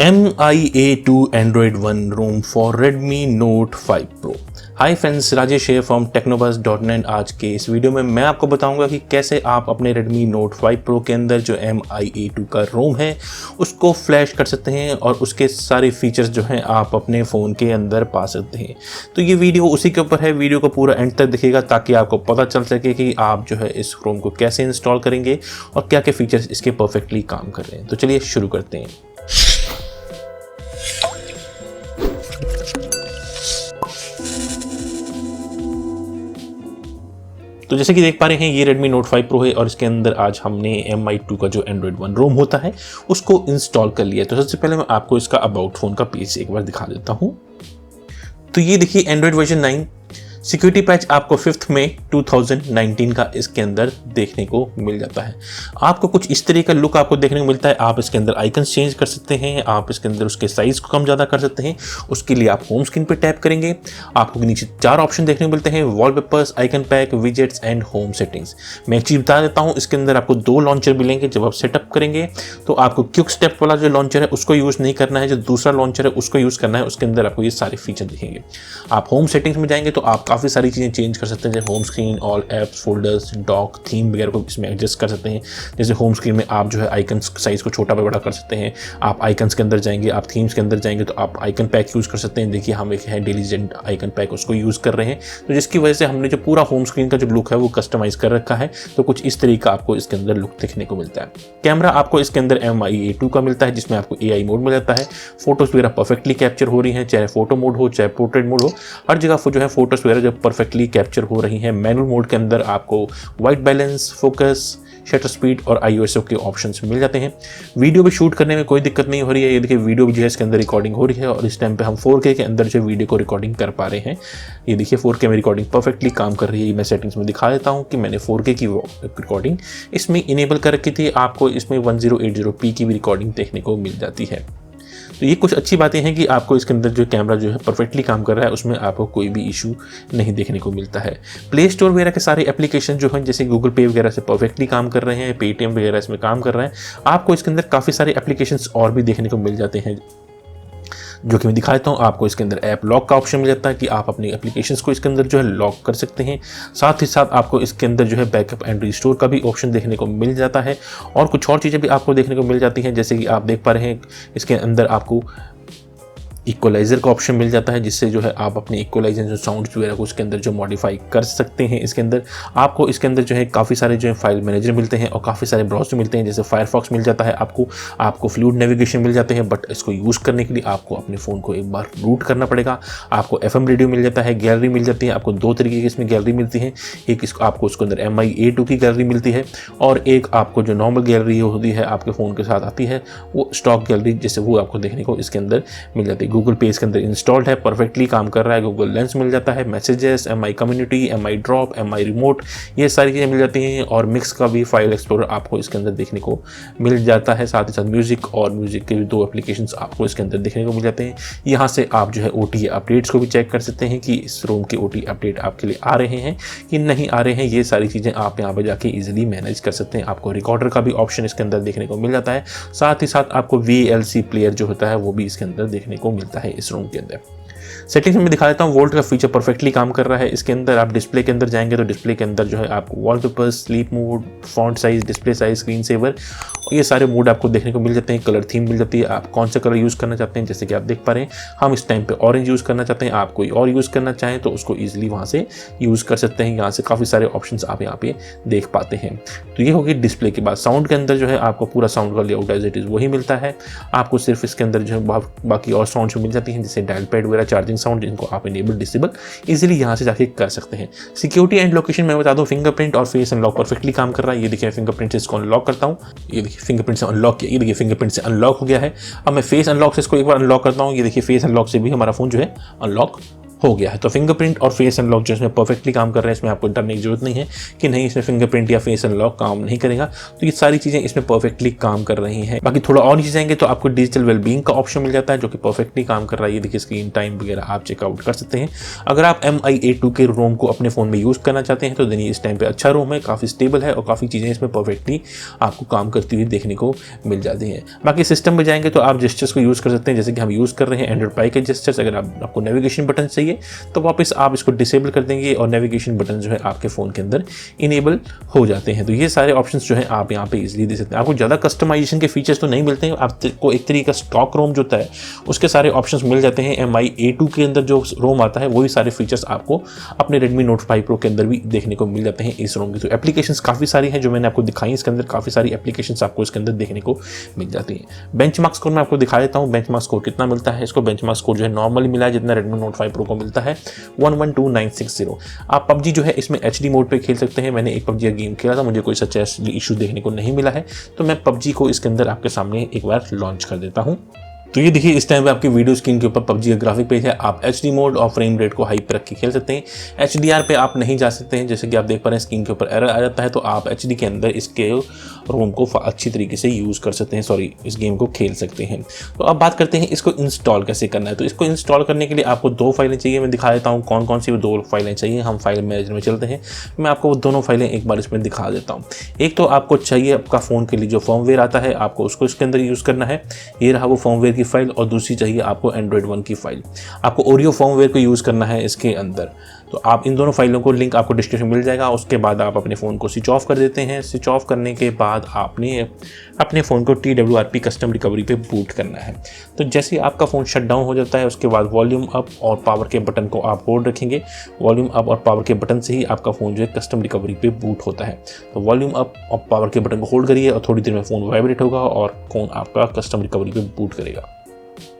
MIA2 Android One ROM for Redmi Note 5 Pro। Hi friends, Rajesh है from टेक्नोबज़.net। आज के इस वीडियो में मैं आपको बताऊंगा कि कैसे आप अपने Redmi Note 5 Pro के अंदर जो MIA2 का ROM है उसको फ्लैश कर सकते हैं और उसके सारे फीचर्स जो हैं आप अपने फ़ोन के अंदर पा सकते हैं। तो ये वीडियो उसी के ऊपर है। वीडियो को पूरा एंड तक देखिएगा ताकि आपको पता चल सके कि आप जो है इस ROM को कैसे इंस्टॉल करेंगे और क्या क्या फीचर्स इसके परफेक्टली काम कर रहे हैं। तो चलिए शुरू करते हैं। तो जैसे कि देख पा रहे हैं ये Redmi Note 5 Pro है और इसके अंदर आज हमने MI2 का जो Android One ROM होता है उसको इंस्टॉल कर लिया। तो सबसे पहले मैं आपको इसका अबाउट फ़ोन का पेज एक बार दिखा देता हूँ। तो ये देखिए Android वर्जन 9 सिक्योरिटी पैच आपको 5 मई 2019 का इसके अंदर देखने को मिल जाता है। आपको कुछ इस तरह का लुक आपको देखने को मिलता है। आप इसके अंदर आइकन्स चेंज कर सकते हैं, आप इसके अंदर उसके साइज को कम ज़्यादा कर सकते हैं। उसके लिए आप होम स्क्रीन पे टैप करेंगे, आपको नीचे 4 ऑप्शन देखने को मिलते हैं: wallpapers, icon pack, widgets and home settings. मैं एक चीज़ बता देता हूँ, इसके अंदर आपको 2 लॉन्चर मिलेंगे। जब आप सेटअप करेंगे तो आपको क्विक स्टेप वाला जो लॉन्चर है उसको यूज़ नहीं करना है, जो दूसरा लॉन्चर है उसको यूज़ करना है। उसके अंदर आपको ये सारे फीचर दिखेंगे। आप होम सेटिंग्स में जाएंगे तो आप काफ़ी सारी चीज़ें चेंज कर सकते हैं, जैसे home screen, all apps, folders, dock, theme वगैरह को इसमें एडजस्ट कर सकते हैं। जैसे होम स्क्रीन में आप जो है आइकन्स साइज को छोटा बड़ा कर सकते हैं। आप आइकन्स के अंदर जाएंगे, आप थीम्स के अंदर जाएंगे तो आप आइकन पैक यूज़ कर सकते हैं। देखिए हम एक है डेलीजेंट आइकन पैक, उसको यूज़ कर रहे हैं, तो जिसकी वजह से हमने जो पूरा होम स्क्रीन का जो लुक है वो कस्टमाइज कर रखा है। तो कुछ इस तरीके का आपको इसके अंदर लुक देखने को मिलता है। कैमरा आपको इसके अंदर MIA2 का मिलता है, जिसमें आपको AI मोड मिल जाता है। फोटोज़ वगैरह परफेक्टली कैप्चर हो रही हैं, चाहे फोटो मोड हो चाहे पोर्ट्रेट मोड हो, हर जगह जो है फोटोज़ वगैरह जो परफेक्टली कैप्चर हो रही हैं। मैनुअल मोड के अंदर आपको white balance, focus, shutter speed और ISO के ऑप्शंस मिल जाते हैं। वीडियो भी शूट करने में कोई दिक्कत नहीं हो रही है। ये देखिए वीडियो भी जो है इसके अंदर रिकॉर्डिंग हो रही है और इस टाइम पे हम 4K के अंदर जो वीडियो को रिकॉर्डिंग कर पा रहे हैं। ये देखिए 4K में रिकॉर्डिंग परफेक्टली काम कर रही है। मैं सेटिंग्स में दिखा देता हूँ कि मैंने 4K की रिकॉर्डिंग इसमें इनेबल कर रखी थी। आपको इसमें 1080p की भी रिकॉर्डिंग देखने को मिल जाती है। तो ये कुछ अच्छी बातें हैं कि आपको इसके अंदर जो कैमरा जो है परफेक्टली काम कर रहा है, उसमें आपको कोई भी इशू नहीं देखने को मिलता है। प्ले स्टोर वगैरह के सारे एप्लीकेशन जो हैं जैसे गूगल पे वगैरह से परफेक्टली काम कर रहे हैं, पेटीएम वगैरह इसमें काम कर रहे हैं। आपको इसके अंदर काफ़ी सारे एप्लीकेशंस और भी देखने को मिल जाते हैं, जो कि मैं दिखा देता हूँ। आपको इसके अंदर ऐप लॉक का ऑप्शन मिल जाता है कि आप अपनी एप्लीकेशंस को इसके अंदर जो है लॉक कर सकते हैं। साथ ही साथ आपको इसके अंदर जो है बैकअप एंड रिस्टोर का भी ऑप्शन देखने को मिल जाता है और कुछ और चीज़ें भी आपको देखने को मिल जाती हैं। जैसे कि आप देख पा रहे हैं इसके अंदर आपको इक्वलाइज़र का ऑप्शन मिल जाता है, जिससे जो है आप अपने इक्वलाइजेशन साउंड्स वगैरह को इसके अंदर जो मॉडिफाई कर सकते हैं। इसके अंदर आपको इसके अंदर जो है काफ़ी सारे जो है फाइल मैनेजर मिलते हैं और काफ़ी सारे ब्राउज़र मिलते हैं। जैसे फायरफॉक्स मिल जाता है आपको फ्लूइड नेविगेशन मिल जाते हैं, बट इसको यूज़ करने के लिए आपको अपने फ़ोन को एक बार रूट करना पड़ेगा। आपको FM रेडियो मिल जाता है, गैलरी मिल जाती है। आपको 2 तरीके की इसमें गैलरी मिलती है। एक आपको उसके अंदर MIA2 की गैलरी मिलती है और एक आपको जो नॉर्मल गैलरी होती है आपके फ़ोन के साथ आती है, वो स्टॉक गैलरी जैसे वो आपको देखने को इसके अंदर मिल जाती है। गूगल पे इसके अंदर इंस्टॉल्ड है, परफेक्टली काम कर रहा है। गूगल लेंस मिल जाता है, messages, MI community, MI drop, MI remote, ये सारी चीज़ें मिल जाती हैं। और मिक्स का भी फाइल एक्सप्लोरर आपको इसके अंदर देखने को मिल जाता है। साथ ही साथ म्यूजिक के भी 2 एप्लीकेशंस आपको इसके अंदर देखने को मिल जाते हैं। यहाँ से आप जो है OTA अपडेट्स को भी चेक कर सकते हैं कि इस ROM के OTA अपडेट आपके लिए आ रहे हैं कि नहीं आ रहे हैं। ये सारी चीज़ें आप यहाँ पर जाके ईजिली मैनेज कर सकते हैं। आपको रिकॉर्डर का भी ऑप्शन इसके अंदर देखने को मिल जाता है। साथ ही साथ आपको VLC प्लेयर जो होता है वो भी इसके अंदर देखने को मिलता है इस ROM के अंदर। सेटिंग्स में दिखा देता हूँ। वोल्ट का फीचर परफेक्टली काम कर रहा है। इसके अंदर आप डिस्प्ले के अंदर जाएंगे तो डिस्प्ले के अंदर जो है आपको wallpapers, sleep mode, font size, display size, screen saver, ये सारे मोड आपको देखने को मिल जाते हैं। कलर थीम मिल जाती है, आप कौन सा कलर यूज़ करना चाहते हैं। जैसे कि आप देख पा रहे हैं हम इस टाइम पे ऑरेंज यूज़ करना चाहते हैं, आप कोई और यूज़ करना चाहें तो उसको ईजिली वहाँ से यूज़ कर सकते हैं। यहाँ से काफ़ी सारे ऑप्शन आप यहाँ पे देख पाते हैं। तो ये होगी डिस्प्ले के बाद। साउंड के अंदर जो है आपको पूरा साउंड का लेआउट एज इट इज़ वही मिलता है। आपको सिर्फ इसके अंदर जो है बाकी और साउंड्स मिल जाती हैं, जैसे डायल पैड वगैरह, चार्जिंग साउंड, जिनको आप इनेबल डिसेबल इजीली यहाँ से जाके कर सकते हैं। सिक्योरिटी एंड लोकेशन मैं बता दूं, फिंगरप्रिंट और फेस अनलॉक परफेक्टली काम कर रहा है। ये देखिए फिंगरप्रिंट से इसको अनलॉक करता हूँ, ये देखिए फिंगरप्रिंट से अनलॉक किया, ये देखिए फिंगरप्रिंट से अनलॉक हो गया है। अब मैं फेस अनलॉक से इसको एक बार अनलॉक करता हूँ, ये देखिए फेस अनलॉक से भी हमारा फ़ोन जो है अनलॉक हो गया है। तो फिंगरप्रिंट और फेस अनलॉक जो इसमें परफेक्टली काम कर रहे हैं, इसमें आपको डरने की जरूरत नहीं है कि नहीं इसमें फिंगरप्रिंट या फेस अनलॉक काम नहीं करेगा। तो ये सारी चीज़ें इसमें परफेक्टली काम कर रही हैं। बाकी थोड़ा और नीचे जाएंगे तो आपको डिजिटल वेलबींग का ऑप्शन मिल जाता है जो कि परफेक्टली काम कर रहा है। ये देखिए स्क्रीन टाइम वगैरह आप चेकआउट कर सकते हैं। अगर आप MI-A2 के रोम को अपने फ़ोन में यूज़ करना चाहते हैं तो देनी इस टाइम पे अच्छा रोम है, काफ़ी स्टेबल है और काफ़ी चीज़ें इसमें परफेक्टली आपको काम करती हुई देखने को मिल जाती हैं। बाकी सिस्टम में जाएंगे तो आप जेस्चर्स को यूज़ कर सकते हैं, जैसे कि हम यूज़ कर रहे हैं एंड्रॉइड पाई के जेस्चर्स। अगर आपको नेविगेशन बटन चाहिए तो वापस आप इसको डिसेबल कर देंगे और नेविगेशन बटन जो है आपके फ़ोन के अंदर इनेबल हो जाते हैं। तो ये सारे ऑप्शंस जो है आप यहाँ पे इजीली दे सकते हैं। आपको ज़्यादा कस्टमाइजेशन के फीचर्स तो नहीं मिलते हैं, आपको एक तरीके का स्टॉक रोम जो होता है उसके सारे ऑप्शंस मिल जाते हैं। MI-A2 के अंदर जो रोम आता है वही सारे फीचर्स आपको अपने Redmi Note 5 Pro के अंदर भी देखने को मिल जाते हैं इस रोम की। तो एप्लीकेशंस काफ़ी सारी हैं जो मैंने आपको दिखाई, इसके अंदर काफ़ी सारी एप्लीकेशंस आपको इसके अंदर देखने को मिल जाती हैं। बेंचमार्क स्कोर मैं आपको दिखा देता हूँ, बेंचमार्क स्कोर कितना मिलता है इसको। बेंचमार्क स्कोर जो है नॉर्मली मिला है जितना Redmi Note 5 Pro को मिलता है 112960। आप PUBG जो है इसमें HD मोड पे खेल सकते हैं। मैंने एक PUBG का गेम खेला था, मुझे कोई सच इशू देखने को नहीं मिला है, तो मैं PUBG को इसके अंदर आपके सामने एक बार लॉन्च कर देता हूँ। तो ये देखिए इस टाइम पे आपकी वीडियो स्क्रीन के ऊपर PUBG का ग्राफिक पेज है। आप HD मोड और फ्रेम रेट को हाई पे रख के खेल सकते हैं। HDR पे आप नहीं जा सकते हैं, जैसे कि आप देख पा रहे हैं स्क्रीन के ऊपर एरर आ जाता है। तो आप HD के अंदर इसके रोम को अच्छी तरीके से यूज़ कर सकते हैं, सॉरी इस गेम को खेल सकते हैं। तो अब बात करते हैं इसको इंस्टॉल कैसे करना है। तो इसको इंस्टॉल करने के लिए आपको 2 फाइलें चाहिए। मैं दिखा देता हूँ कौन कौन सी वो 2 फाइलें चाहिए। हम फाइल मैनेजर में चलते हैं, मैं आपको वो दोनों फाइलें एक बार इसमें दिखा देता हूँ। एक तो आपको चाहिए आपका फ़ोन के लिए जो फर्मवेयर आता है, आपको उसको इसके अंदर यूज़ करना है। ये रहा वो फर्मवेयर की फाइल। और दूसरी चाहिए आपको Android One की फाइल। आपको ओरियो फर्मवेयर को यूज़ करना है इसके अंदर। तो आप इन दोनों फाइलों को लिंक आपको डिस्क्रिप्शन में मिल जाएगा। उसके बाद आप अपने फ़ोन को स्विच ऑफ कर देते हैं। स्विच ऑफ करने के बाद आपने अपने फ़ोन को TWRP कस्टम रिकवरी पे बूट करना है। तो जैसे आपका फ़ोन शट डाउन हो जाता है उसके बाद वॉल्यूम अप और पावर के बटन को आप होल्ड रखेंगे। वॉल्यूम अप और पावर के बटन से ही आपका फ़ोन जो है कस्टम रिकवरी पे बूट होता है। तो वॉल्यूम अप और पावर के बटन को होल्ड करिए और थोड़ी देर में फ़ोन वाइब्रेट होगा और फ़ोन आपका कस्टम रिकवरी पे बूट करेगा।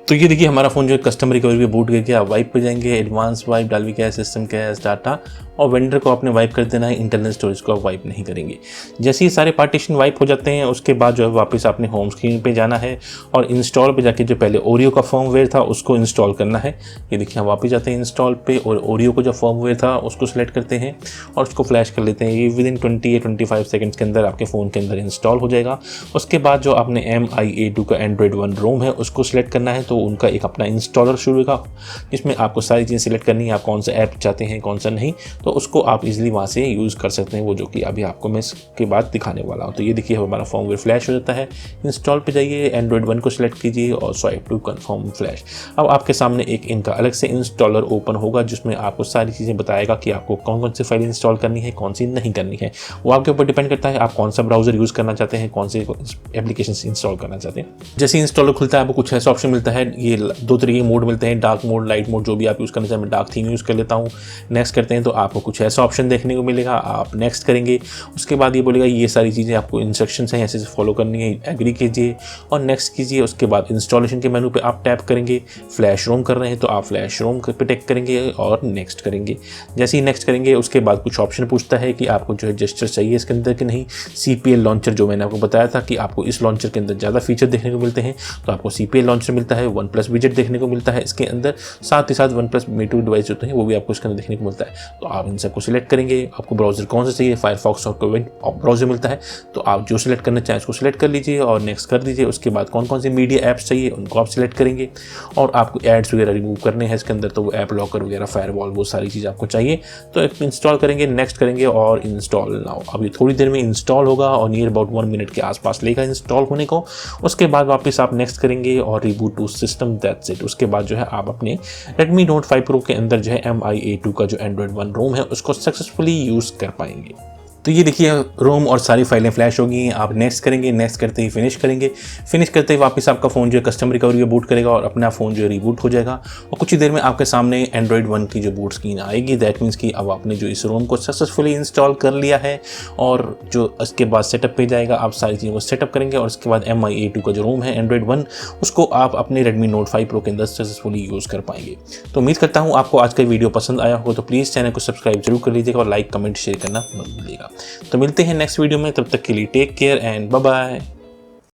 तो ये देखिए हमारा फ़ोन जो है कस्टम रिकवरी पे बूट गया। आप वाइप पे जाएंगे, advance wipe, डालवी cash, system cash, data और वेंडर को आपने वाइप कर देना है। इंटरनल स्टोरेज को आप वाइप नहीं करेंगे। जैसे ही सारे पार्टीशन वाइप हो जाते हैं उसके बाद जो है वापस आपने होम स्क्रीन पे जाना है और इंस्टॉल पे जाके जो पहले ओरियो का फर्मवेयर था उसको इंस्टॉल करना है। ये देखिए हम वापस जाते हैं इंस्टॉल पे और ओरियो को जो फर्मवेयर था उसको सिलेक्ट करते हैं और उसको फ्लैश कर लेते हैं। ये विदिन 20 या 25 सेकेंड्स के अंदर आपके फ़ोन के अंदर इंस्टॉल हो जाएगा। उसके बाद जो आपने MI-A2 का Android One रोम है उसको सिलेक्ट करना है। तो उनका एक अपना इंस्टॉलर शुरू होगा जिसमें आपको सारी चीज़ें सिलेक्ट करनी है, आप कौन सा ऐप चाहते हैं कौन सा नहीं, तो उसको आप इजीली वहाँ से यूज़ कर सकते हैं, वो जो कि अभी आपको मैं इसके बाद दिखाने वाला हूँ। तो ये देखिए हमारा फर्मवेयर फ्लैश हो जाता है। इंस्टॉल पे जाइए, Android One को सिलेक्ट कीजिए और स्वाइप टू कन्फर्म फ्लैश। अब आपके सामने एक इनका अलग से इंस्टॉलर ओपन होगा जिसमें आपको सारी चीज़ें बताएगा कि आपको कौन कौन सी फाइल इंस्टॉल करनी है, कौन सी नहीं करनी है। वो आपके ऊपर डिपेंड करता है आप कौन सा ब्राउज़र यूज़ करना चाहते हैं, कौन से एप्लीकेशन इंस्टॉल करना चाहते हैं। जैसे इंस्टॉलर खुलता है आपको कुछ ऐसा ऑप्शन मिलता है। ये 2 तरीके मोड मिलते हैं, डार्क मोड, लाइट मोड, जो भी आप यूज़ करना चाहें। मैं डार्क थीम यूज़ कर लेता हूँ। नेक्स्ट करते हैं तो आपको कुछ ऐसा ऑप्शन देखने को मिलेगा। आप नेक्स्ट करेंगे, उसके बाद ये बोलेगा ये सारी चीज़ें आपको इंस्ट्रक्शंस हैं ऐसे फॉलो करनी है, एग्री कीजिए और नेक्स्ट कीजिए। उसके बाद इंस्टॉलेशन के मेनू पे आप टैप करेंगे। फ्लैश रोम कर रहे हैं तो आप फ्लैश रोम पे टैप करेंगे और नेक्स्ट करेंगे। जैसे ही नेक्स्ट करेंगे उसके बाद कुछ ऑप्शन पूछता है कि आपको जो है जेस्चर चाहिए इसके अंदर कि नहीं। CPL लॉन्चर जो मैंने आपको बताया था कि आपको इस लॉन्चर के अंदर ज़्यादा फीचर देखने को मिलते हैं, तो आपको CPL लॉन्चर मिलता है। OnePlus विजेट देखने को मिलता है इसके अंदर, साथ ही साथ OnePlus Mate 2 डिवाइस होते हैं वो भी आपको इसके अंदर देखने को मिलता है। तो आप इन सबको सिलेक्ट करेंगे। आपको ब्राउज़र कौन सा चाहिए, फायरफॉक्स और क्रोम ब्राउज़र मिलता है, तो आप जो सिलेक्ट करना चाहें उसको सिलेक्ट कर लीजिए और नेक्स्ट कर दीजिए। उसके बाद कौन कौन सी मीडिया ऐप्स चाहिए उनको आप सिलेक्ट करेंगे और आपको एड्स वगैरह रिमूव करने हैं इसके अंदर, तो वो ऐप लॉकर वगैरह, फायरवॉल, वो सारी चीज़ आपको चाहिए। तो इंस्टॉल करेंगे, नेक्स्ट करेंगे और इंस्टॉल नाउ। अभी थोड़ी देर में इंस्टॉल होगा और नियर अबाउट 1 मिनट के आसपास लेगा इंस्टॉल होने को। उसके बाद वापस आप नेक्स्ट करेंगे और reboot to system, that's it. उसके बाद जो है आप अपने Redmi Note 5 Pro के अंदर जो है MI-A2 का जो Android One रोम है उसको सक्सेसफुली यूज़ कर पाएंगे। तो ये देखिए रोम और सारी फाइलें फ्लैश हो गई हैं। आप नेक्स्ट करेंगे, नेक्स्ट करते ही फिनिश करेंगे। फिनिश करते ही वापस आपका फ़ोन जो है कस्टम रिकवरी में बूट करेगा और अपना फ़ोन जो है रिबूट हो जाएगा और कुछ ही देर में आपके सामने Android One की जो बूट स्क्रीन आएगी। दैट मीन्स कि अब आपने जो इस रोम को सक्सेसफुली इंस्टॉल कर लिया है और जो इसके बाद सेटअप पे जाएगा, आप सारी चीज़ों को सेटअप करेंगे और उसके बाद MI-A2 का जो रोम है Android One उसको आप अपने Redmi Note 5 Pro के अंदर सक्सेसफुली यूज़ कर पाएंगे। तो उम्मीद करता हूँ आपको आज का वीडियो पसंद आया होगा। तो प्लीज़ चैनल को सब्सक्राइब जरूर कर लीजिएगा और लाइक, कमेंट, शेयर करना मत भूलिएगा। तो मिलते हैं नेक्स्ट वीडियो में, तब तक के लिए take care and bye bye.